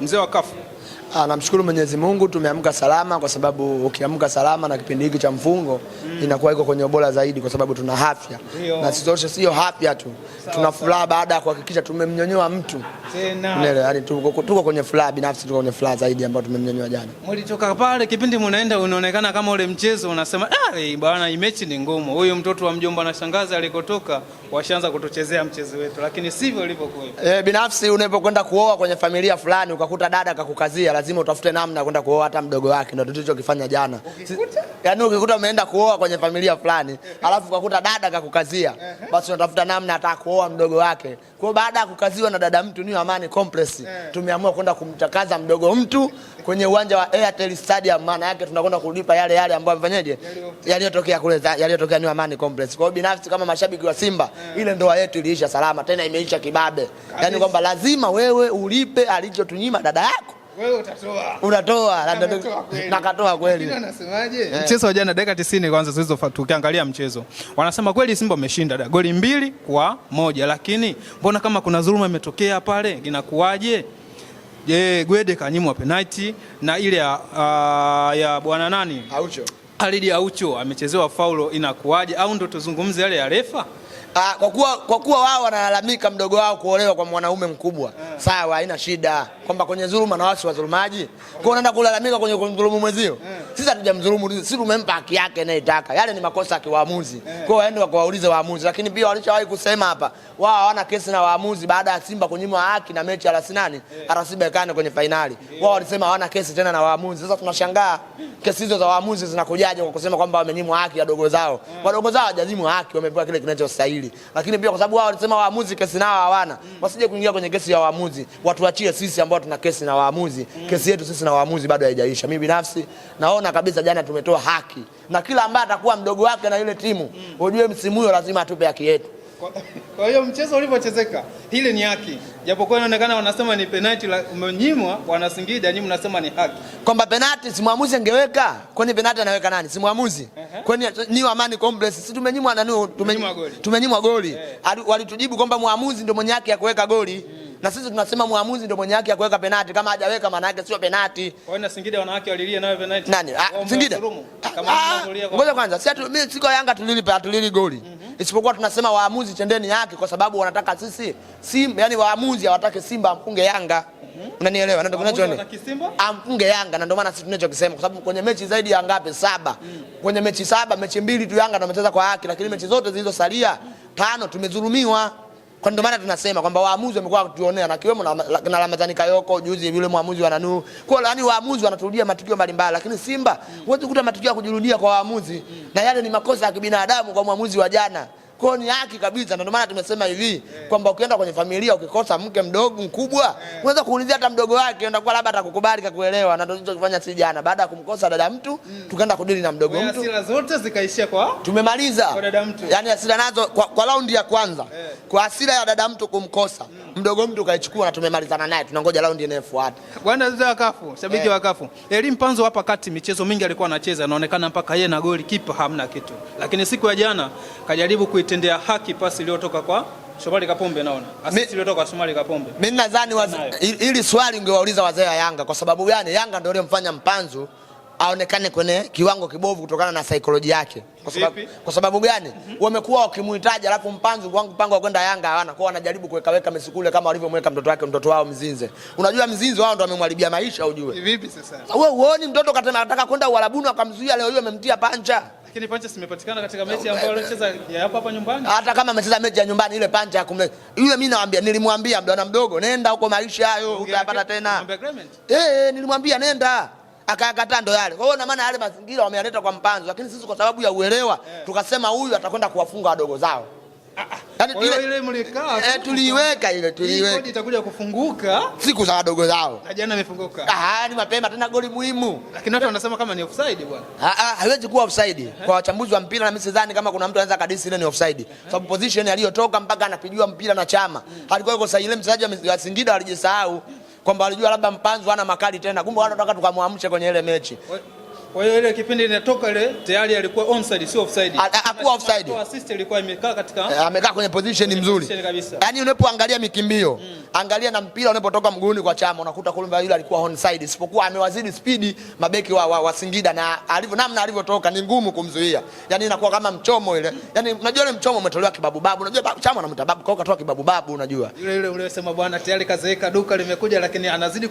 mzee wa kafu. Namshukuru Mwenyezi Mungu tumeamka salama, kwa sababu ukiamka salama na kipindi hiki cha mfungo inakuwa iko kwenye ubora zaidi, kwa sababu tuna afya. Na sisi wote sio afya tu, tuna furaha baada ya kuhakikisha tumemnyonyoa mtu. Yaani tuko kwenye furaha binafsi, tuko kwenye furaha zaidi ambayo tumemnyonyoa jana. Mlitoka pale kipindi mnaenda unaonekana kama ule mchezo unasema bwana hii mechi ni ngumu. Huyu mtoto wa mjomba na shangazi alikotoka washaanza kutuchezea mchezo wetu, lakini sivyo ilivyokuwa. Binafsi unapokwenda kuoa kwenye familia fulani ukakuta dada akakukazia, lazima utafute namna kwenda kuoa hata mdogo wake. Ndio tulichokifanya jana. Yaani ukikuta umeenda kuoa kwenye familia fulani alafu ukakuta dada akakukazia, basi unatafuta namna hata kuoa mdogo wake. Kwa baada ya kukaziwa na dada mtu ni Amani Complex, tumeamua kwenda kumtakaza mdogo mtu kwenye uwanja wa Airtel Stadium. Maana yake tunakwenda kulipa yale ambayo amefanyaje, yaliyotokea kule, yaliyotokea ni Amani Complex. Kwa hiyo binafsi kama mashabiki wa Simba, ile ndoa yetu iliisha salama, tena imeisha kibabe. Yaani kwamba lazima wewe ulipe alichotunyima dada yako. Wewe utatoa. Unatoa, nakatoa kweli. Lakini wanasemaje? Mchezo wa jana dakika 90 kwanza zilizo tukiangalia mchezo. Wanasema kweli Simba wameshinda goli 2-1, lakini mbona kama kuna dhuluma imetokea pale, inakuaje? Gwede kanyimwa penalty na ile ya bwana nani? Aucho. Alidi Aucho amechezewa faulo, inakuaje? Au ndo tuzungumze yale ya refa? Kwa kuwa wao wanalalamika mdogo wao kuolewa kwa mwanaume mkubwa, sawa, haina shida. Kwamba kwenye dhuluma na wasi wadhulumaji, kwa unaenda kulalamika kwenye kumdhulumu mwezio. Sisi hatujamdhulumu, sisi tumempa haki yake anayotaka. Yale ni makosa ya waamuzi. Kwa hiyo waende wakawaulize waamuzi, lakini pia walishawahi kusema hapa wao hawana kesi na waamuzi baada ya Simba kunyimwa haki na mechi ya RS Berkane kwenye finali. Wao walisema hawana kesi tena na waamuzi. Sasa tunashangaa kesi hizo za waamuzi zinakujaje kwa kusema kwamba wamenyimwa haki ya dogo zao. Wadogo zao hawajanyimwa haki, wamepewa kile kinachostahili. Lakini pia kwa sababu wao walisema waamuzi kesi nao hawana, wasije kuingia kwenye kesi ya waamuzi. Watuachie sisi ambao tuna kesi na waamuzi. Kesi yetu sisi na waamuzi bado haijaisha. Mimi binafsi naona kabisa jana tumetoa haki, na kila ambaye atakuwa mdogo wake na ile timu, ujue msimu huo lazima atupe haki yetu. Kwa hiyo mchezo ulivyochezeka ile ni haki, japokuwa inaonekana wanasema ni penalty umenyimwa, wana Singida nyinyi mnasema ni haki. Kwamba penalty si muamuzi angeweka, kwani penalty anaweka nani? Si muamuzi. Kwani ni Amani Complex sisi tumenyimwa na tumenyimwa goli. Walitujibu kwamba muamuzi ndio mwenye haki ya kuweka goli. Na sisi tunasema muamuzi ndio mwenye haki ya kuweka penalty, kama hajaweka maana yake sio penalty. Kwa hiyo Singida wanawake walilia nayo penalty. Nani? Singida. Ngoja kwanza, mimi siko Yanga tulili goli. Isipokuwa tunasema waamuzi tendeni haki, kwa sababu wanataka sisi Simba, yani waamuzi hawataka Simba amfunge Yanga. Unanielewa? Ndio kinachoonekana. Amfunge Yanga, na ndio maana sisi tunachokisema, kwa sababu kwenye mechi zaidi ya ngapi? 7. Kwenye mechi 7, mechi 2 tu Yanga ndio amecheza kwa haki, lakini mechi zote zilizosalia 5 tumedhulumiwa. Kwa ndio maana tunasema kwamba waamuzi wamekuwa wakituonea, na kiwemo na Ramadhani Kayoko juzi yule muamuzi wa Nanu. Kwa yani waamuzi wanaturudia matukio mbalimbali, lakini Simba huwezi kukuta matukio ya kujirudia kwa waamuzi, na yale ni makosa ya kibinadamu kwa muamuzi wa jana. Kwa ni haki kabisa, ndio maana tumesema hivi kwamba ukienda kwenye familia ukikosa mke mdogo mkubwa, unaweza kuulizia hata mdogo wake, ndakuwa labda atakukubali kukuelewa. Na ndio tulichofanya si jana, baada ya kumkosa dada mtu tukaenda kudili na mdogo mtu. Hasira zote zikaishia kwa tumemaliza kwa dada mtu. Yaani hasira nazo kwa raundi ya kwanza, kwa hasira ya dada mtu kumkosa mdogo mtu kaichukua, na tumemalizana naye, tunangoja raundi inayofuata. Bwana Zaa Kafu, shabiki wa Kafu. Elim Panzo hapa kati michezo mingi alikuwa anacheza, inaonekana mpaka yeye na goli kipa hamna kitu. Lakini siku ya jana kajaribu kuitendea haki pasi iliyotoka kwa Shomari Kapombe, naona assist iliyotoka kwa Shomari Kapombe. Mimi nadhani ili swali ungewauliza wazee wa Yanga, kwa sababu gani Yanga ndio aliyemfanya Mpanzu aonekane kwenye kiwango kibovu kutokana na psychology yake. Kwa sababu gani? Wamekuwa wakimuhitaji, alafu Mpanzu wangu mpango wa kwenda Yanga hawana, kwa wanajaribu kuweka Mesukule kama walivyomweka mtoto wao Mzinze. Unajua Mzinze wao ndio amemharibia maisha ujue. Vipi sasa? Wewe uone mtoto anataka kwenda Uarabuni akamzuia, leo hiyo amemtia pancha. Lakini pancha zimepatikana katika mechi ambayo alicheza hapa nyumbani. Hata kama amecheza mechi ya nyumbani, ile pancha ya kumleta yule, mimi naambia, nilimwambia bwana mdogo, nenda huko, maisha hayo utapata tena. Nilimwambia nenda, akakataa, ndo yale. Kwa hiyo na maana yale mazingira wameyaleta kwa Mpanzu, lakini sisi kwa sababu ya uelewa tukasema huyu atakwenda kuwafunga wadogo zao. Yaani ile mlikaa tuliiweka ile kodi itakuja kufunguka siku za wadogo zao. Na jana imefunguka. Ni mapema, tena goli muhimu. Lakini watu wanasema kama ni offside bwana. Haiwezi kuwa offside. Kwa wachambuzi wa mpira, na mimi sidhani kama kuna mtu anaweza kadisi ile ni offside. Sababu position aliyotoka mpaka anapigiwa mpira na Chama, alikuwa yuko sahihi. Ile mchezaji wa Singida walijisahau kwamba walijua labda Mpanzu hana makali tena, kumbe watu wanataka tukamwamshe kwenye ile mechi. Kwa hiyo ile kipindi inatoka ile tayari alikuwa onside, sio offside. Hakuwa offside. Assist ilikuwa imekaa katika amekaa kwenye position nzuri. Yaani unapoangalia mikimbio Angalia na mpira unapotoka mguuni kwa Chama unakuta Kulumba yule alikuwa onside, isipokuwa amewazidi speed mabeki wa Singida, na namna alivyotoka ni ngumu kumzuia. Yani inakuwa kama mchomo ile. Yani unajua ile mchomo umetolewa kibabu babu. Unajua Chama anamta babu kwa katoa kibabu babu, unajua. Yule unasema bwana tayari kazeeka, duka limekuja, lakini anazidi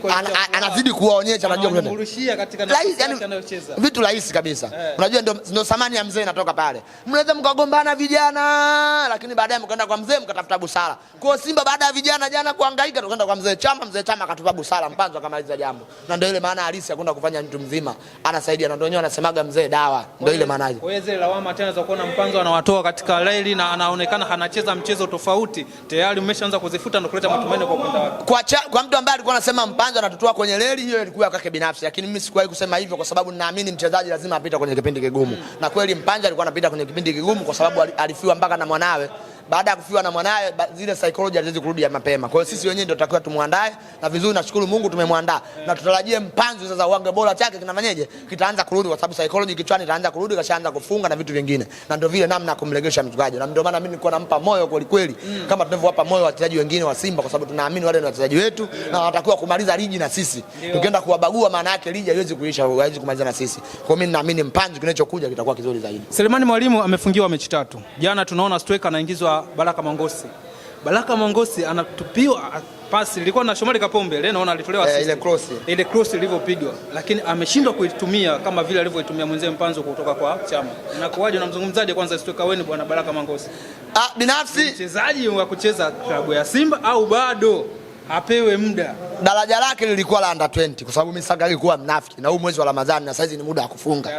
kuwaonyesha, unajua kumrushia katika nafasi yake anayocheza. Vitu rahisi kabisa. Unajua ndio thamani ya mzee inatoka pale. Mnaweza mkagombana vijana, lakini baadaye mkaenda kwa mzee mkatafuta busara. Kwa Simba baada ya vijana jana kuhangaika tukaenda kwa mzee Chama akatupa busara, Mpanzo akamaliza jambo. Na ndio ile maana halisi hakuna kufanya mtu mzima anasaidia, na ndio wenyewe anasemaga mzee dawa. Ndio ile maana yake. Wewe zile lawama tena za kuona Mpanzo anawatoa katika reli na anaonekana anacheza mchezo tofauti, tayari umeshaanza kuzifuta na kuleta matumaini kwa upande wake. Kwa mtu ambaye alikuwa anasema Mpanzo anatutoa kwenye reli, hiyo ilikuwa kwake binafsi, lakini mimi sikuwahi kusema hivyo kwa sababu ninaamini mchezaji lazima apite kwenye kipindi kigumu. Na kweli Mpanzo alikuwa anapita kwenye kipindi kigumu kwa sababu alifiwa mpaka na mwanawe. Baada ya kufiwa na mwanae zile psychology haziwezi kurudi ya mapema. Kwa hiyo sisi wenyewe ndio tutakiwa tumuandae, na vizuri nashukuru Mungu tumemwandaa. Na tutarajie Mpanzu sasa uange bora chake kinafanyaje? Kitaanza kurudi kwa sababu psychology kichwani itaanza kurudi, kashaanza kufunga na vitu vingine. Na ndio vile namna ya kumregesha mchezaji. Na ndio maana mimi nilikuwa nampa moyo kweli kweli kama tunavyowapa moyo wachezaji wengine wa Simba, kwa sababu tunaamini wale ni wachezaji wetu na wanatakiwa kumaliza ligi na sisi. Tukienda kuwabagua maana yake ligi haiwezi kuisha, haiwezi kumaliza na sisi. Kwa hiyo mimi naamini Mpanzu kinachokuja kitakuwa kizuri zaidi. Selemani Mwalimu amefungiwa mechi 3. Jana tunaona striker anaingizwa Baraka Mongosi. Baraka Mongosi anatupiwa pasi, ilikuwa na Shomari Kapombe, leo naona alitolewa assist. Ile cross ilivyopigwa, lakini ameshindwa kuitumia kama vile alivyoitumia mwenzie Mpanzo kutoka kwa Chama. Inakuwaje, unamzungumzaje kwanza striker wenu bwana Baraka Mongosi? Binafsi mchezaji wa kucheza klabu ya Simba au bado apewe muda? Daraja lake lilikuwa la under 20 kwa sababu mimi sasa alikuwa mnafiki, na huu mwezi wa Ramadhani na saizi ni muda wa kufunga.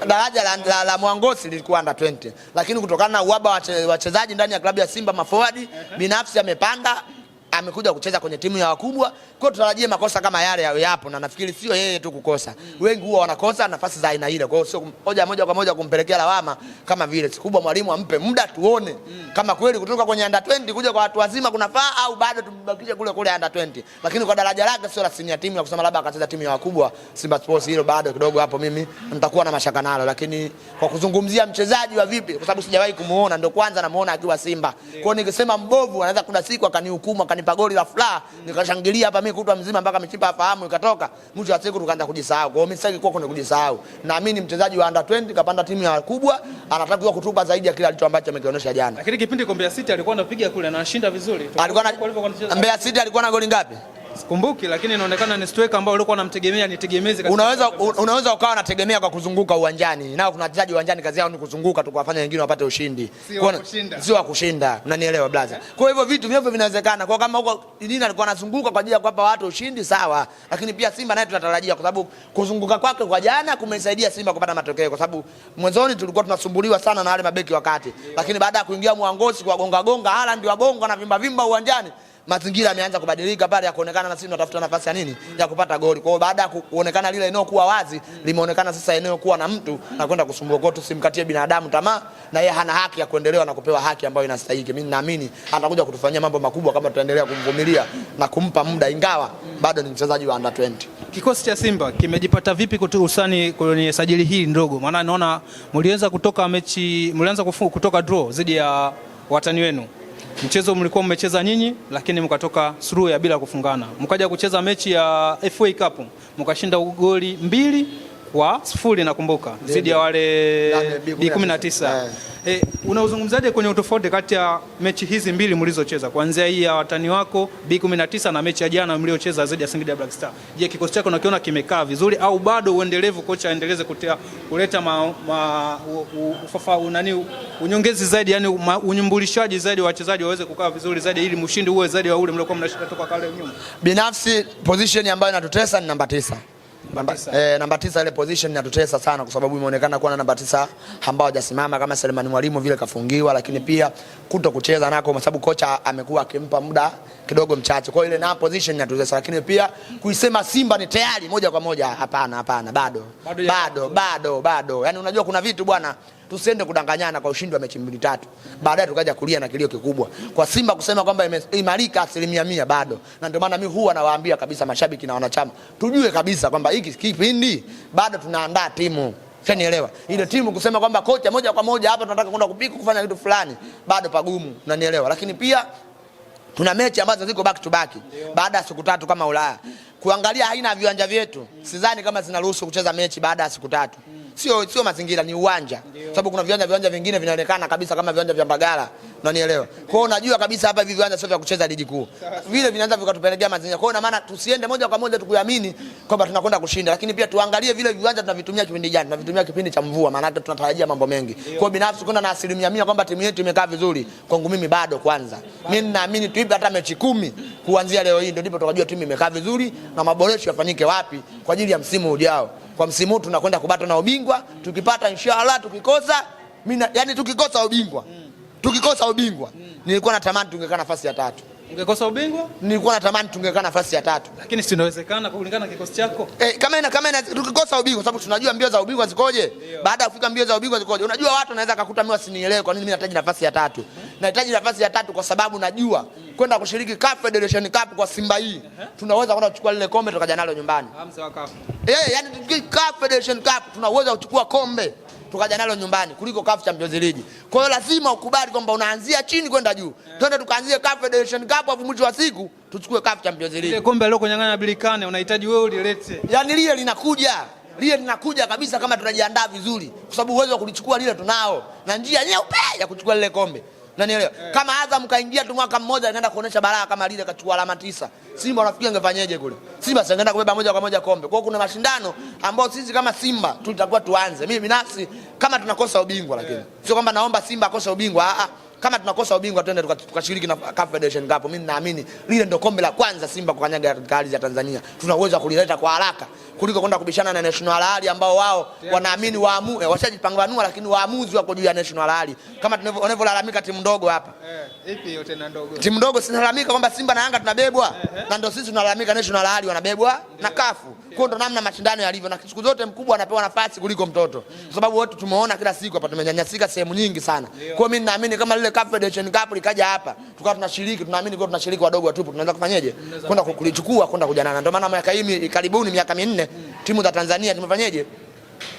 Daraja la Mwangosi lilikuwa under 20, lakini kutokana na uhaba wa wachezaji ndani ya klabu ya Simba maforward, binafsi amepanda, amekuja kucheza kwenye timu ya wakubwa. Kwa tutarajie makosa kama yale yapo, na nafikiri sio yeye tu kukosa. Wengi huwa wanakosa nafasi za aina ile. Kwa hiyo sio moja kwa moja kumpelekea lawama kama vile. Sikubwa mwalimu ampe muda tuone kama kweli kutoka kwenye under 20 kuja kwa watu wazima kunafaa au bado tubakishe kule under 20. Lakini kwa daraja lake sio la senior timu ya kusema labda akacheza timu ya wakubwa Simba Sports, hilo bado kidogo hapo mimi nitakuwa na mashaka nalo. Lakini kwa kuzungumzia mchezaji wa vipi, kwa sababu sijawahi kumuona, ndio kwanza namuona akiwa Simba. Kwa hiyo nikisema mbovu anaweza kuna siku akanihukumu akanipa goli la furaha nikashangilia hapa mimi kutwa mzima mpaka michipa afahamu ikatoka, mwisho wa siku tukaanza kujisahau. Kwa hiyo mimi sitaki kuwa kwenye kujisahau. Naamini mchezaji wa under 20 kapanda timu ya wakubwa, anatakiwa kutupa zaidi ya kile alicho ambacho amekionyesha jana. Lakini kipindi Mbeya City alikuwa anapiga kule na anashinda vizuri. Mbeya City alikuwa na goli ngapi? Sikumbuki, lakini inaonekana ni striker ambao walikuwa wanamtegemea ni tegemezi katika. Unaweza ukawa unategemea kwa kuzunguka uwanjani. Nao kuna wachezaji uwanjani kazi yao ni kuzunguka tu kuwafanya wengine wapate ushindi. Sio wa kushinda. Unanielewa brother? Kwa hivyo vitu vyote vinawezekana. Kwa kama huko Idina alikuwa anazunguka kwa ajili ya kuwapa watu ushindi sawa. Lakini pia Simba naye tunatarajia, kwa sababu kuzunguka kwake kwa jana kumesaidia Simba kupata matokeo, kwa sababu mwanzoni tulikuwa tunasumbuliwa sana na wale mabeki wakati. Lakini baada ya kuingia Mwangosi kwa gonga Haaland wa bongo na vimba uwanjani, mazingira yameanza kubadilika pale ya kuonekana na sisi tunatafuta nafasi ya nini ya kupata goli. Kwa hiyo baada ya kuonekana lile eneo kuwa wazi, limeonekana sasa eneo kuwa na mtu na kwenda kusumbua. Kwa hiyo tusimkatie binadamu tamaa, na yeye hana haki ya kuendelea na kupewa haki ambayo inastahili. Mimi naamini atakuja kutufanyia mambo makubwa kama tutaendelea kumvumilia na kumpa muda, ingawa bado ni mchezaji wa under 20. Kikosi cha Simba kimejipata vipi kutusani kwenye sajili hii ndogo? Maana naona mlianza kutoka draw dhidi ya watani wenu. Mchezo mlikuwa mmecheza nyinyi, lakini mkatoka suluhu ya bila kufungana. Mkaja kucheza mechi ya FA Cup, mkashinda goli 2-0 nakumbuka, dhidi ya wale B19. Unauzungumzaje kwenye utofauti kati ya mechi hizi mbili mlizocheza, kuanzia hii ya watani wako B19 na mechi ya jana mliocheza dhidi ya Singida Black Star? Je, kikosi chako unakiona kimekaa vizuri au bado uendelevu kocha aendeleze kuleta unyongezi zaidi, yani unyumbulishaji zaidi wa wachezaji waweze kukaa vizuri zaidi ili mshindi uwe zaidi wa ule mliokuwa mnashinda toka kale nyuma? Binafsi position ambayo inatutesa ni namba 9. Namba 9 ile position inatutesa sana, kwa sababu imeonekana kuwa na namba 9 ambao hajasimama kama Selemani Mwalimu vile kafungiwa, lakini pia kuto kucheza nako kwa sababu kocha amekuwa akimpa muda kidogo mchache. Kwa hiyo ile na position inatutesa, lakini pia kuisema Simba ni tayari moja kwa moja, hapana, bado. Yaani unajua kuna vitu bwana, tusiende kudanganyana kwa ushindi wa mechi 2-3. Baadaye tukaja kulia na kilio kikubwa. Kwa Simba kusema kwamba imeimarika 100% bado. Na ndio maana mimi huwa nawaambia kabisa mashabiki na wanachama, tujue kabisa kwamba hiki kipindi bado tunaandaa timu. Unanielewa? Ile timu kusema kwamba kocha moja kwa moja hapa tunataka kwenda kupika kufanya kitu fulani, bado pagumu. Unanielewa? Lakini pia Tuna mechi ambazo ziko back to back baada ya siku 3 kama Ulaya. Kuangalia haina viwanja vyetu, sidhani kama zinaruhusu kucheza mechi baada ya siku 3. Sio mazingira, ni uwanja. Sababu kuna viwanja vingine vinaonekana kabisa kama viwanja vya Mbagala. Unanielewa? Kwa hiyo unajua kabisa hapa hivi viwanja sio vya kucheza ligi kuu. Vile vinaanza vikatupelekea mazingira. Kwa hiyo na maana tusiende moja kwa moja tukuamini kwamba tunakwenda kushinda, lakini pia tuangalie vile viwanja tunavitumia kipindi gani. Tunavitumia kipindi cha mvua, maana yake tunatarajia mambo mengi. Kwa hiyo binafsi kwenda na 100% kwamba timu yetu imekaa vizuri, kwangu mimi bado kwanza. Mimi naamini tuipe hata mechi 10 kuanzia leo hii, ndio ndipo tukajua timu imekaa vizuri na maboresho yafanyike wapi kwa ajili ya msimu ujao. Kwa msimu huu tunakwenda kubata na ubingwa, tukipata inshallah, tukikosa yani tukikosa ubingwa. Tukikosa ubingwa, nilikuwa natamani tungekaa nafasi ya 3. Ungekosa ubingwa? Nilikuwa natamani tungekaa nafasi ya 3. Lakini si inawezekana kulingana na kikosi chako? Kama tukikosa ubingwa, sababu tunajua mbio za ubingwa zikoje. Baada ya kufika mbio za ubingwa zikoje. Unajua watu wanaweza kukuta mimi wasinielewe kwa nini mimi nahitaji nafasi ya 3. Nahitaji nafasi ya 3 kwa sababu najua kwenda kushiriki CAF Federation Cup kwa Simba hii, tunaweza kwenda kuchukua lile kombe tukaja nalo nyumbani. Hamza wa CAF. Yani CAF Federation Cup tunaweza kuchukua kombe tukaja nalo nyumbani kuliko CAF Champions League. Kwa hiyo lazima ukubali kwamba unaanzia chini kwenda juu. Twende tukaanzie CAF Federation Cup, afu mwisho wa siku tuchukue CAF Champions League. Ile kombe leo kunyang'anya Bilikane unahitaji wewe ulilete. Yaani lile linakuja kabisa kama tunajiandaa vizuri, kwa sababu uwezo wa kulichukua lile tunao na njia nyeupe ya kuchukua lile kombe. Unanielewa? Kama Azam kaingia tu mwaka mmoja anaenda kuonesha baraka kama lile kachukua alama 9. Simba unafikiri angefanyaje kule? Simba sangeenda kubeba moja kwa moja kombe. Kwa hiyo kuna mashindano ambayo sisi kama Simba tulitakuwa tuanze. Mimi binafsi kama tunakosa ubingwa, lakini sio kwamba naomba Simba akose ubingwa. Kama tunakosa ubingwa twende tukashiriki na CAF Federation Cup. Mimi naamini lile ndio kombe la kwanza Simba kukanyaga katika ardhi ya Tanzania. Tuna uwezo wa kulileta kwa haraka kuliko kwenda kubishana na National Rally ambao wao wanaamini washajipambanua, lakini waamuzi wako juu ya National Rally. Kama tunavyolalamika timu ndogo hapa. Ipi yote na ndogo? Timu ndogo sinalalamika kwamba Simba na Yanga tunabebwa, na ndio sisi tunalalamika National Rally wanabebwa na CAF. Kwa ndo namna mashindano yalivyo, na siku zote mkubwa anapewa nafasi kuliko mtoto. Kwa sababu wote tumeona kila siku hapa tumenyanyasika sehemu nyingi sana. Kwa mimi naamini kama lile CAF Federation Cup likaja hapa, tukawa tunashiriki, tunaamini kwa tunashiriki wadogo watupu, tunaweza kufanyaje? Kwenda kulichukua, kwenda kujanana. Ndio maana miaka hii karibuni miaka 4 timu za Tanzania tumefanyaje?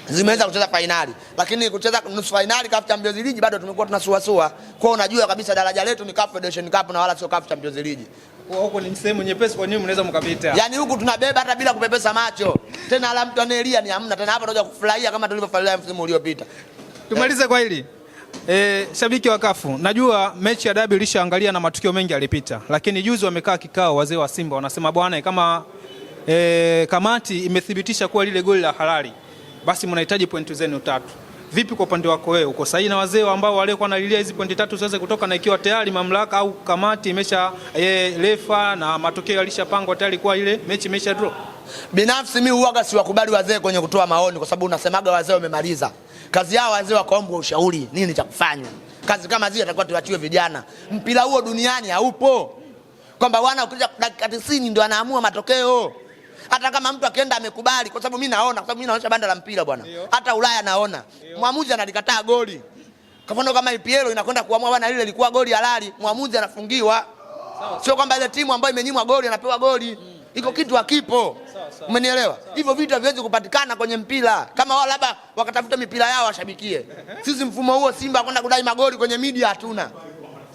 Zimeweza kucheza finali, lakini kucheza nusu finali CAF Champions League bado tumekuwa tunasuasua. Kwa hiyo unajua kabisa daraja letu ni CAF Federation Cup na wala sio CAF Champions League. Huko ni sehemu nyepesi, kwa nini mnaweza mkapita? Yaani huku tunabeba hata bila kupepesa macho. Tena ala mtu anelia ni hamna. Tena hapa tunaweza kufurahia kama tulivyofurahia msimu uliopita. Tumalize kwa hili. Shabiki wa CAF, najua mechi ya dabi ilishaangalia na matukio mengi yalipita, lakini juzi wamekaa kikao wazee wa Simba wanasema bwana, kama kamati imethibitisha kuwa lile goli la halali, basi mnahitaji pointi zenu 3. Vipi kwa upande wako wewe? Uko sahihi na wazee ambao walikuwa wanalilia hizi pointi 3 ziweze kutoka, na ikiwa tayari mamlaka au kamati imesha refa na matokeo yalishapangwa tayari kwa ile mechi imesha draw? Binafsi mimi huaga siwakubali wazee kwenye kutoa maoni, kwa sababu unasemaga wazee wamemaliza kazi yao. Wazee wakaomba ushauri nini cha kufanya. Kazi kama zile atakuwa tuachiwe vijana. Mpira huo duniani haupo kwamba bwana ukija dakika 90 ndio anaamua matokeo. Hata kama mtu akienda amekubali, kwa sababu mimi naona, kwa sababu mimi naonyesha banda la mpira bwana. Hata Ulaya naona mwamuzi analikataa goli. Kwa mfano kama IPL inakwenda kuamua bwana lile lilikuwa goli halali, mwamuzi anafungiwa. Sio kwamba ile timu ambayo imenyimwa goli anapewa goli. Iko kitu hakipo. Umenielewa? Hivyo vitu haviwezi kupatikana kwenye mpira. Kama wao labda wakatafuta mipira yao washabikie. Sisi mfumo huo Simba kwenda kudai magoli kwenye media hatuna.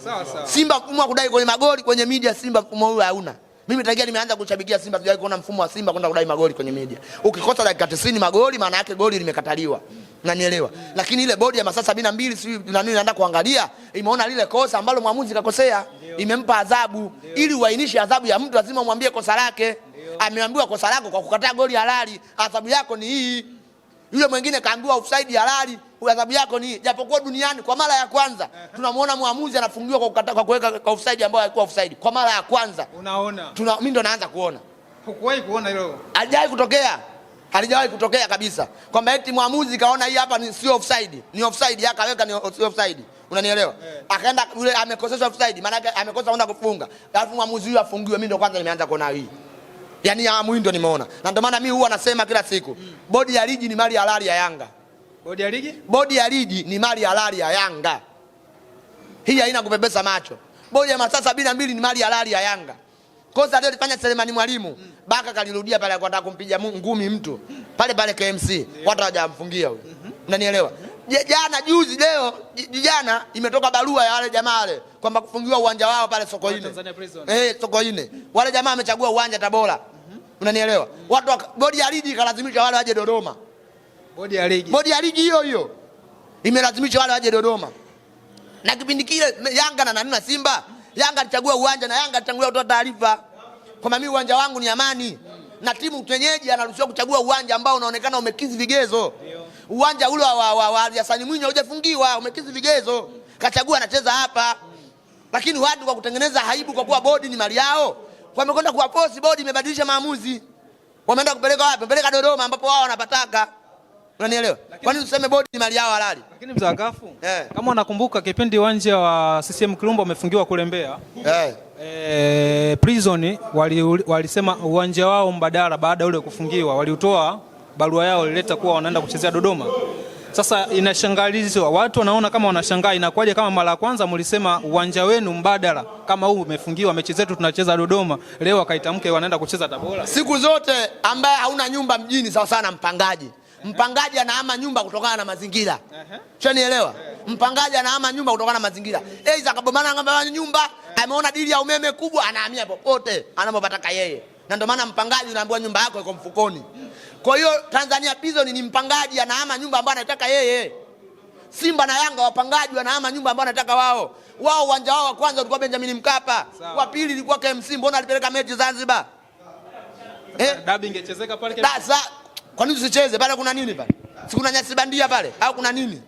Sawa. Simba mfumo wa kudai kwenye magoli kwenye media, Simba mfumo huo hauna. Mimi tangia nimeanza kushabikia Simba sijawahi kuona mfumo wa Simba kwenda kudai magoli kwenye media. Ukikosa dakika 90 magoli maana yake goli limekataliwa. Unanielewa? Lakini ile bodi ya masaa 72 si nani inaenda kuangalia, imeona lile kosa ambalo mwamuzi kakosea, imempa adhabu. Ili uainishe adhabu ya mtu lazima umwambie kosa lake. Ameambiwa kosa lako kwa kukataa goli halali, adhabu yako ni hii. Yule mwingine kaambiwa offside halali, adhabu yako ni hii. Japokuwa duniani kwa mara ya kwanza tunamuona muamuzi anafungiwa kwa kukataa, kwa kuweka kwa offside ambayo haikuwa offside. Kwa mara ya kwanza. Unaona? Mimi ndo naanza kuona. Hukuwahi kuona hilo? Halijawahi kutokea kabisa. Kwamba eti muamuzi kaona hii hapa ni sio offside, ni offside, akaweka ni offside. Unanielewa? Akaenda yule amekoseshwa offside, maana yake amekosa kwenda kufunga. Alafu muamuzi huyu afungiwe, mimi ndo kwanza nimeanza kuona hii. Yaani ya mwi ndo nimeona. Na ndio maana mimi huwa nasema kila siku, bodi ya ligi ni mali halali ya Yanga. Bodi ya ligi? Bodi ya ligi ni mali halali ya Yanga. Hii haina kupepesa macho. Bodi ya masaa 72 ni mali halali ya Yanga. Kosa leo alifanya Selemani Mwalimu, Baka kalirudia pale kwenda kumpiga ngumi mtu. Pale KMC, watu hawajamfungia huyo. Unanielewa? Jana juzi leo jana imetoka barua ya wale jamaa wale kwamba kufungiwa uwanja wao pale Sokoine. Sokoine. Wale jamaa wamechagua uwanja Tabora. Unanielewa? Watu bodi ya ligi ikalazimisha wale waje Dodoma. Bodi ya ligi hiyo imelazimisha wale waje Dodoma. Na kipindi kile Yanga na Simba, Yanga alichagua uwanja na Yanga alitangulia kutoa taarifa kwamba mimi uwanja wangu ni Amani. Na timu mwenyeji anaruhusiwa kuchagua uwanja ambao unaonekana umekizi vigezo. Uwanja ule wa Hassan Mwinyi hujafungiwa, umekizi vigezo. Kachagua anacheza hapa. Lakini watu kwa kutengeneza haibu kwa kuwa bodi ni mali yao, wamekwenda kuwaposi bodi imebadilisha maamuzi. Wameenda kupeleka wapi? Kupeleka Dodoma ambapo wao wanapataka. Unanielewa? Kwa nini useme bodi ni mali yao halali? Lakini mzagafu, kama unakumbuka kipindi uwanja wa CCM Kirumba umefungiwa kule Mbeya. Prison walisema uwanja wao mbadala baada ule kufungiwa, waliutoa barua yao ilileta kuwa wanaenda kuchezea Dodoma. Sasa inashangalizwa, watu wanaona kama wanashangaa, inakuwaje kama mara ya kwanza mlisema uwanja wenu mbadala kama huu umefungiwa, mechi zetu tunacheza Dodoma, leo akaitamke wanaenda kucheza Tabora. Siku zote ambaye hauna nyumba mjini sawa sana mpangaji. Mpangaji anahama nyumba kutokana na mazingira. Unanielewa? Mpangaji anahama nyumba kutokana na mazingira. Aidha akabomana ngamba nyumba, ameona dili ya umeme kubwa, anahamia popote anapopataka yeye. Na ndio maana mpangaji unaambiwa nyumba yako iko mfukoni. Kwa hiyo Tanzania Prison ni mpangaji anahama nyumba ambayo anataka yeye. Simba na Yanga wapangaji wanahama nyumba ambayo anataka wao. Wao uwanja wao wa kwanza ulikuwa Benjamin Mkapa, wa pili ilikuwa KMC, mbona alipeleka mechi Zanzibar? Dabi ingechezeka pale sasa. Kwa nini usicheze? Pale kuna nini pale? Si kuna nyasi bandia pale au kuna nini?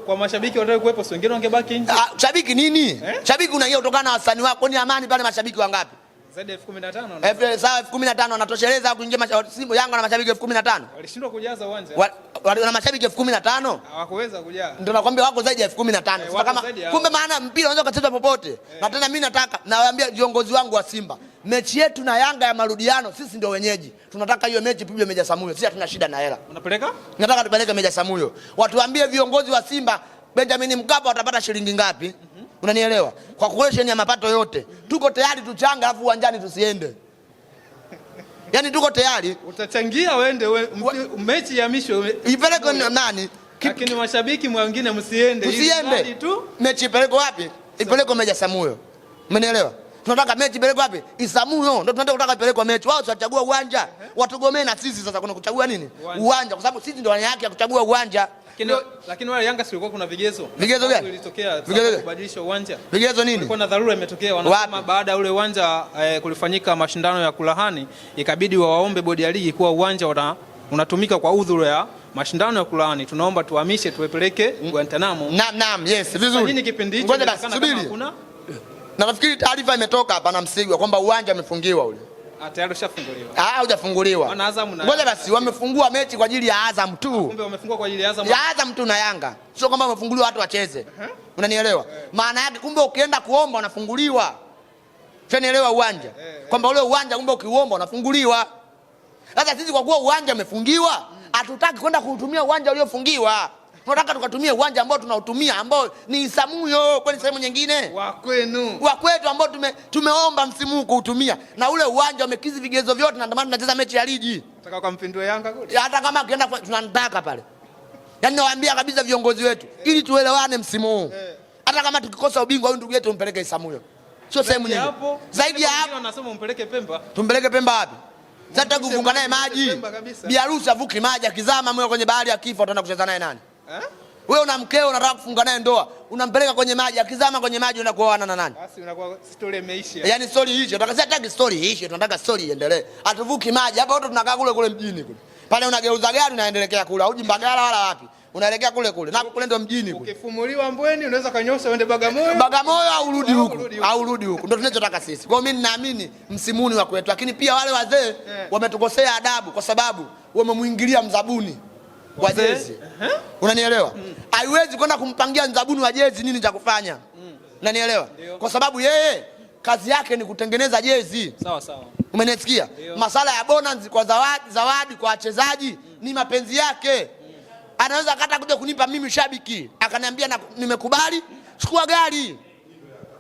Kwa mashabiki wataka kuwepo, si wengine wangebaki nje. Shabiki nini? Shabiki unaingia kutokana na wasanii wako. Ni Amani pale mashabiki wangapi? Zaidi ya 15,000. Sawa 15,000 wanatosheleza kuingia Simba Yanga na mashabiki 15,000. Walishindwa kujaza uwanja. Wana mashabiki 15,000? Hawakuweza kujaza. Ndio nakwambia wako zaidi ya 15,000. Sasa kama kumbe maana mpira unaweza kuchezwa popote. Na tena mimi nataka nawaambia viongozi wangu wa Simba, mechi yetu na Yanga ya marudiano sisi ndio wenyeji. Tunataka hiyo mechi pigwe Meja Samuyo. Sisi hatuna shida na hela. Unapeleka? Nataka tupeleke Meja Samuyo. Watuambie viongozi wa Simba Benjamin Mkapa watapata shilingi ngapi? Unanielewa? Kwa collection ya mapato yote. Tuko tayari tuchanga alafu uwanjani tusiende. Yaani tuko tayari. Utachangia uende mechi ya misho. Ipeleke nani? Lakini mashabiki wengine msiende. Tusiende. Mechi ipeleke wapi? Ipeleke Meja Samuyo. Umenielewa? Tunataka mechi ipeleke wapi? Isamuyo. Ndio tunataka ipeleke mechi. Wao watachagua uwanja. Watugomee na sisi sasa kuna kuchagua nini? Uwanja. Kwa sababu sisi ndio wana haki ya kuchagua uwanja. Lakini wale Yanga silikuwa kuna vigezo. Vigezo gani? Vilitokea kubadilisha uwanja. Vigezo nini? Kulikuwa na dharura imetokea, wanasema baada ya ule uwanja kulifanyika mashindano ya kulahani, ikabidi waombe bodi ya ligi kuwa uwanja unatumika kwa udhuru ya mashindano ya kulahani. Tunaomba tuhamishe tuwepeleke Guantanamo. Naam, yes, vizuri. Nini kipindi hicho? Ngoja basi subiri. Na nafikiri taarifa imetoka hapa na Msigwa kwamba uwanja umefungiwa ule. Tayari ushafunguliwa. Hujafunguliwa. Ngoja basi wamefungua mechi kwa ajili ya Azam tu. Kumbe wamefungua kwa ajili ya Azam. Ya Azam tu na Yanga. Sio kwamba wamefunguliwa watu wacheze. Unanielewa? Maana yake kumbe ukienda kuomba unafunguliwa. Unanielewa uwanja? Kwamba ule uwanja kumbe ukiuomba unafunguliwa. Sasa sisi kwa kuwa uwanja umefungiwa, hatutaki kwenda kuutumia uwanja uliofungiwa. Tunataka tukatumie uwanja ambao tunautumia ambao ni Isamuyo, kwani sehemu nyingine wa kwenu. Wa kwetu ambao tumeomba msimu huu kuutumia. Na ule uwanja umekizi vigezo vyote na ndio maana tunacheza mechi ya ligi. Nataka kumpindua Yanga kule. Hata kama akienda tunataka pale. Yaani nawaambia kabisa viongozi wetu ili tuelewane msimu huu. Hata kama tukikosa ubingwa huyu ndugu yetu tumpeleke Isamuyo. Sio sehemu nyingine. Zaidi ya hapo wanasema umpeleke Pemba. Tumpeleke Pemba wapi? Sasa kufunga naye maji. Biharusi avuki maji akizama moyo kwenye bahari ya kifo utaenda kucheza naye nani? Wewe una mkeo unataka kufunga naye ndoa, unampeleka kwenye maji, akizama kwenye maji unaenda kuoana na nani? Basi unakuwa story imeisha. Yaani story hiyo, tunataka hataki story iishe, tunataka story iendelee. Atuvuki maji. Hapa wote tunakaa kule mjini kule. Pale unageuza gari unaendelea kule, au Mbagala wala wapi? Unaelekea kule. Na kule ndio mjini kule. Ukifumuliwa Mbweni unaweza kanyosha uende Bagamoyo. Bagamoyo au urudi huko. Au urudi huko. Ndio tunachotaka sisi. Kwa hiyo mimi ninaamini msimuni wa kwetu, lakini pia wale wazee wametukosea adabu kwa sababu wamemuingilia mzabuni wa jezi. Unanielewa? Haiwezi kwenda kumpangia mzabuni wa jezi nini cha kufanya. Unanielewa? Kwa sababu yeye kazi yake ni kutengeneza jezi. Sawa. Umenisikia? Masala ya bonus kwa zawadi kwa wachezaji ni mapenzi yake. Anaweza kata kuja kunipa mimi shabiki, akaniambia nimekubali, chukua gari.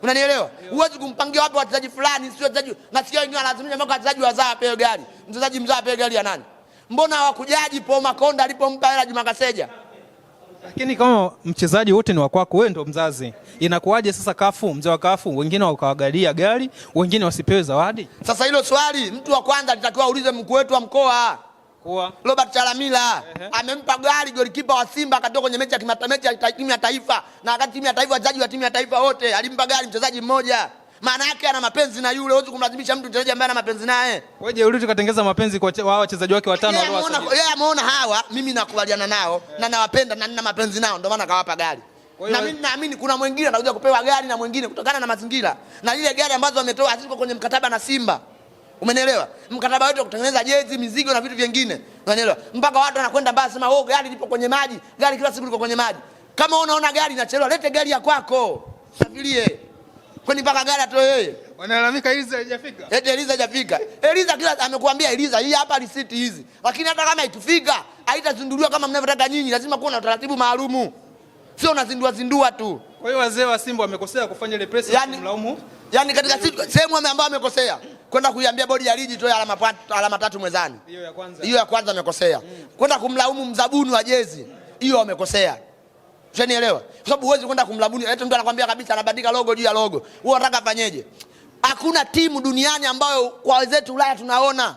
Unanielewa? Huwezi kumpangia wapi wachezaji fulani, sio wachezaji. Nasikia wengine wanalazimisha mpaka wachezaji wazaa apewe gari. Mchezaji mzaa apewe gari ya nani? Mbona hawakujaji Paul Makonda alipompa hela Juma Kaseja? Lakini kama mchezaji wote ni wa kwako, wewe ndo mzazi, inakuwaje sasa kafu, mzee wa kafu, wengine wakawagalia gari, wengine wasipewe zawadi? Sasa hilo swali mtu wa kwanza alitakiwa aulize mkuu wetu wa mkoa. Kwa Robert Chalamila amempa gari golikipa wa Simba akatoka kwenye mechi ya timu ya taifa, na wakati timu ya taifa, wachezaji wa timu ya taifa wote alimpa gari mchezaji mmoja. Maana yake ana mapenzi na yule, huwezi kumlazimisha mtu mchezaji ambaye ana mapenzi naye. Wewe je, urudi katengeza mapenzi kwa wao wachezaji wake watano waliowasajili? Yeye ameona hawa mimi nakubaliana nao na nawapenda na nina mapenzi nao, ndio maana kawapa gari. Na mimi naamini kuna mwingine atakuja kupewa gari na mwingine kutokana na mazingira. Na ile gari ambazo wametoa haziko kwenye mkataba na Simba. Umenielewa? Mkataba wetu kutengeneza jezi, mizigo na vitu vingine. Unanielewa? Mpaka watu wanakwenda mbaya sema, "Oh, gari lipo kwenye maji, gari kila siku liko kwenye maji." Kama unaona gari inachelewa, lete gari ya kwako. Safirie. Kwani mpaka gari atoe yeye? Wanalalamika Eliza haijafika. Eti Eliza hajafika. Eliza kila amekuambia Eliza hii hapa risiti hizi. Lakini hata kama itufika, haitazinduliwa kama mnavyotaka nyinyi, lazima kuwe na utaratibu maalumu. Sio unazindua tu. Kwa hiyo wazee wa Simba wamekosea kufanya ile press kumlaumu. Yaani katika sehemu ambao wamekosea kwenda kuiambia bodi ya ligi toe alama 3 mwezani. Hiyo ya kwanza wamekosea. Kwenda kumlaumu mzabuni wa jezi, hiyo wamekosea. Unanielewa? Kwa sababu huwezi kwenda kumlabuni, eti mtu anakuambia kabisa anabandika logo juu ya logo. Wewe unataka afanyeje? Hakuna timu duniani ambayo kwa wenzetu Ulaya tunaona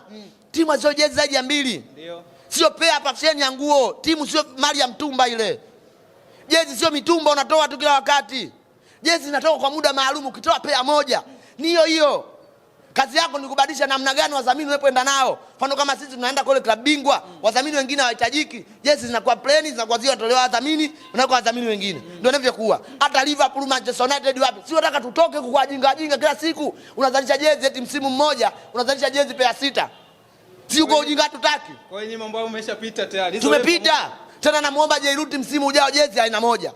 timu sio jezi zaidi ya 2. Ndio. Sio pea paseni ya nguo, timu sio mali ya mtumba ile. Jezi sio mitumba unatoa tu kila wakati. Jezi zinatoka kwa muda maalum, ukitoa pea moja ni hiyo hiyo. Kazi yako ni kubadilisha namna gani wadhamini wepoenda nao. Mfano kama sisi tunaenda kule klabu bingwa, wadhamini wengine hawahitajiki. Jezi zinakuwa plain, zinakuwa zile tolewa wadhamini, unakuwa wadhamini wengine. Ndio inavyokuwa. Hata Liverpool, Manchester United wapi? Si unataka tutoke kwa jinga kila siku. Unazalisha jezi eti msimu mmoja, unazalisha jezi pea 6. Si uko ujinga tutaki. Kwa hiyo mambo hayo umeshapita tayari. Tumepita. Tena namuomba Jairuti msimu ujao jezi aina moja.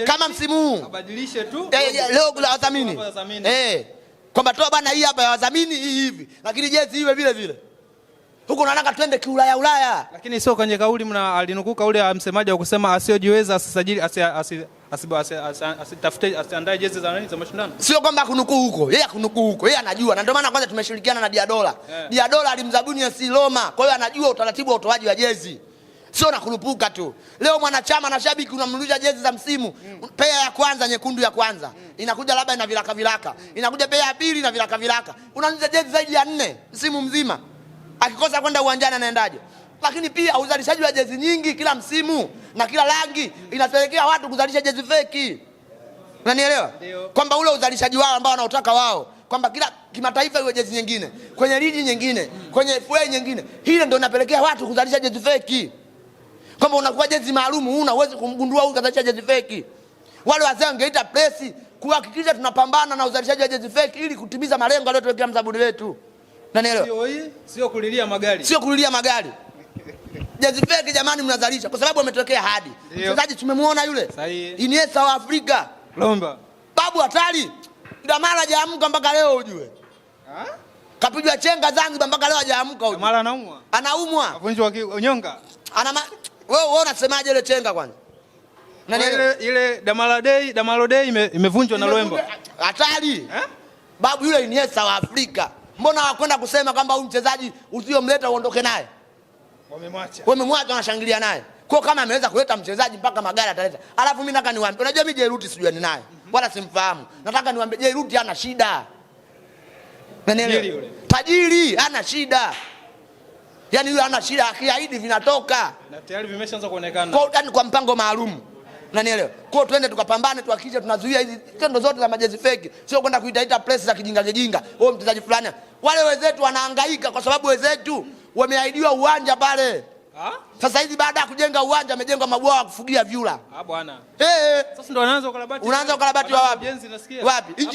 Kama msimu huu. Abadilishe tu. Leo la wadhamini. Kwamba toa bana hii hapa ya wadhamini hii hivi. Lakini jezi iwe vile vile. Huko unataka twende kiulaya. Lakini sio kwenye kauli alinukuka ule msemaji wa kusema asiyojiweza asisajili asitafute asiandae jezi za mashindano. Sio kwamba kunukuu huko. Yeye kunukuu huko. Yeye anajua. Na ndio maana kwanza tumeshirikiana na Diadola. Diadola alimzabuni AS Roma. Kwa hiyo anajua utaratibu wa utoaji wa jezi. Sio na kurupuka tu. Leo mwanachama na shabiki unamnunulia jezi za msimu. Pea ya kwanza nyekundu ya kwanza. Inakuja labda ina vilaka. Inakuja pea ya pili na vilaka. Unanunulia jezi zaidi ya 4 msimu mzima. Akikosa kwenda uwanjani anaendaje? Lakini pia uzalishaji wa jezi nyingi kila msimu na kila rangi inapelekea watu kuzalisha jezi feki. Unanielewa? Kwamba ule uzalishaji wao ambao wanaotaka wao, kwamba kila kimataifa iwe jezi nyingine, kwenye ligi nyingine, kwenye FA nyingine. Hilo ndio inapelekea watu kuzalisha jezi feki. Kwamba unakuwa jezi maalum huwezi kumgundua huyu kazalisha jezi feki. Wale wazee wangeita press kuhakikisha tunapambana na uzalishaji wa jezi feki ili kutimiza malengo aliyotuwekea mzabuni wetu. Unanielewa? Sio kulilia magari. Sio kulilia magari. Jezi feki jamani mnazalisha kwa sababu ametokea hadi. Mchezaji tumemuona yule. Iniesta wa Afrika. Lomba. Babu hatari. Damara hajaamka mpaka leo ujue. Kapigwa chenga Zanzibar mpaka leo hajaamka ujue. Damara anaumwa. Anaumwa. Avunjwa unyonga. Wewe unasemaje ile chenga kwanza? Ile Damaro Day imevunjwa na Lwemba. Hatari. Babu yule Iniesta wa Afrika. Mbona wakwenda kusema kwamba huyu mchezaji usiyomleta uondoke naye? Wamemwacha wanashangilia naye. Kwa kama ameweza kuleta mchezaji mpaka magari ataleta. Alafu mimi nataka niwaambie, unajua mimi Jairuti sijui ni naye. Wala simfahamu. Nataka niwaambie Jairuti hana shida. Unanielewa? Tajiri hana shida. Yaani yule hana shida, akiahidi vinatoka. Na tayari vimeshaanza kuonekana. Kwa mpango maalum. Unanielewa? Kwa twende tukapambane tuhakikishe tunazuia hizi tendo zote za majezi feki. Sio kwenda kuitaita press za kijinga. Wewe mchezaji fulani. Wale wenzetu wanahangaika kwa sababu wenzetu wameahidiwa uwanja pale. Sasa hivi baada ya kujenga uwanja amejengwa mabwawa ya kufugia vyura. Bwana. Sasa ndio wanaanza ukarabati. Unaanza ukarabati wa wapi? Wapi?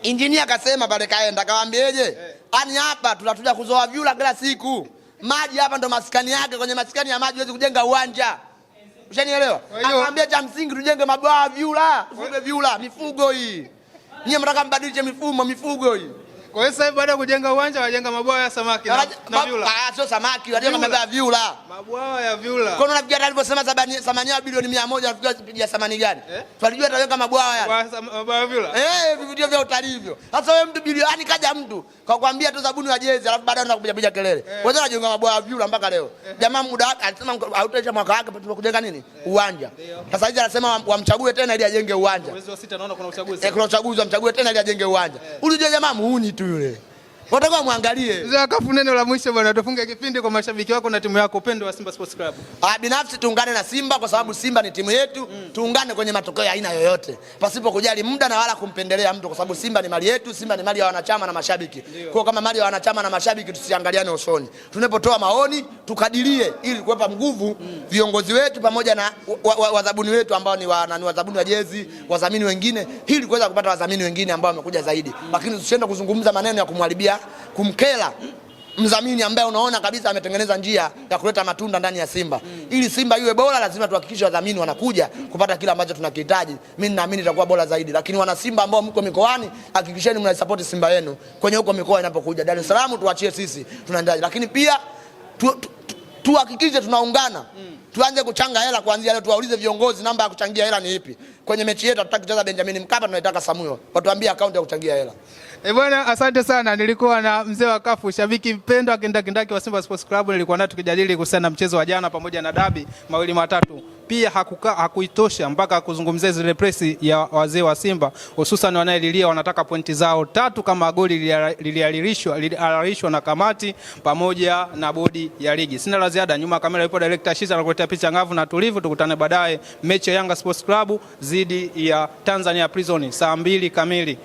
Engineer akasema pale kaenda kawaambieje? Ani hapa tunatuja kuzoa vyura kila siku. Maji hapa ndo maskani yake, kwenye maskani ya maji huwezi kujenga uwanja. Ushanielewa? Akamwambia cha msingi tujenge mabwawa vyura, tufuge vyura, mifugo hii. Nyie mnataka mbadilishe mifugo hii. Kwa hiyo sasa baada ya kujenga uwanja wajenga mabwawa ya samaki na vyura. Sio samaki, wajenga mabwawa ya vyura. Mabwawa ya vyura. Kwa nini unafikiria alivyosema thamani ya bilioni 100 anafikiria kupigia thamani gani? Tulijua ataweka mabwawa yale. Mabwawa ya vyura. Vivideo vya utalii hivyo. Sasa wewe mtu bilioni kaja mtu kakwambia tu sabuni ya jezi alafu baadaye unakuja piga kelele. Wewe unajenga mabwawa ya vyura mpaka leo. Jamaa muda wake alisema hautaisha mwaka wake tunakujenga nini? Uwanja. Sasa hivi anasema wamchague tena ili ajenge uwanja. Mwezi wa 6 naona kuna uchaguzi. Kuna uchaguzi wamchague tena ili ajenge uwanja. Ulijua jamaa muuni tu yule. Wataka muangalie. Mzee Kafu, neno la mwisho bwana, tufunge kipindi kwa mashabiki wako na timu yako pendwa wa Simba Sports Club. Binafsi tuungane na Simba kwa sababu Simba ni timu yetu, tuungane kwenye matokeo ya aina yoyote. Pasipo kujali muda na wala kumpendelea mtu kwa sababu Simba ni mali yetu, Simba ni mali ya wanachama na mashabiki. Kwa kama mali ya wanachama na mashabiki tusiangaliane usoni. Tunapotoa maoni tukadirie ili kuwapa nguvu viongozi wetu pamoja na wadhamini wetu ambao ni wadhamini wa jezi, wadhamini wengine ili kuweza kupata wadhamini wengine ambao wamekuja zaidi. Lakini tusiende kuzungumza maneno ya kumharibia kumkela mdhamini ambaye unaona kabisa ametengeneza njia ya kuleta matunda ndani ya Simba. Ili Simba iwe bora lazima tuhakikishe wadhamini wanakuja kupata kila ambacho tunakihitaji. Mimi naamini itakuwa bora zaidi. Lakini wana Simba ambao mko mikoani, hakikisheni mnaisupport Simba yenu kwenye huko mikoa inapokuja. Dar es Salaam tuachie sisi tunaendelea. Lakini pia tuhakikishe tunaungana. Tuanze kuchanga hela kuanzia leo, tuwaulize viongozi namba ya kuchangia hela ni ipi. Kwenye mechi yetu tutaki kucheza Benjamin Mkapa, tunaitaka Samuel. Watuambie account ya kuchangia hela. Bwana, asante sana. Nilikuwa na mzee wa Kafu, shabiki mpendwa kindakindaki wa Simba Sports Club. Nilikuwa naye tukijadili kuhusiana na mchezo wa jana pamoja na dabi mawili matatu. Pia hakuitosha mpaka kuzungumzia zile presi ya wazee wa Simba, hususan wanayelilia wanataka pointi zao 3 kama goli liliahirishwa na kamati pamoja na bodi ya ligi. Sina la ziada. Nyuma kamera yupo director Shiza anakuletea picha ngavu na tulivu. Tukutane baadaye mechi ya Yanga Sports Club dhidi ya Tanzania Prison saa 2 kamili.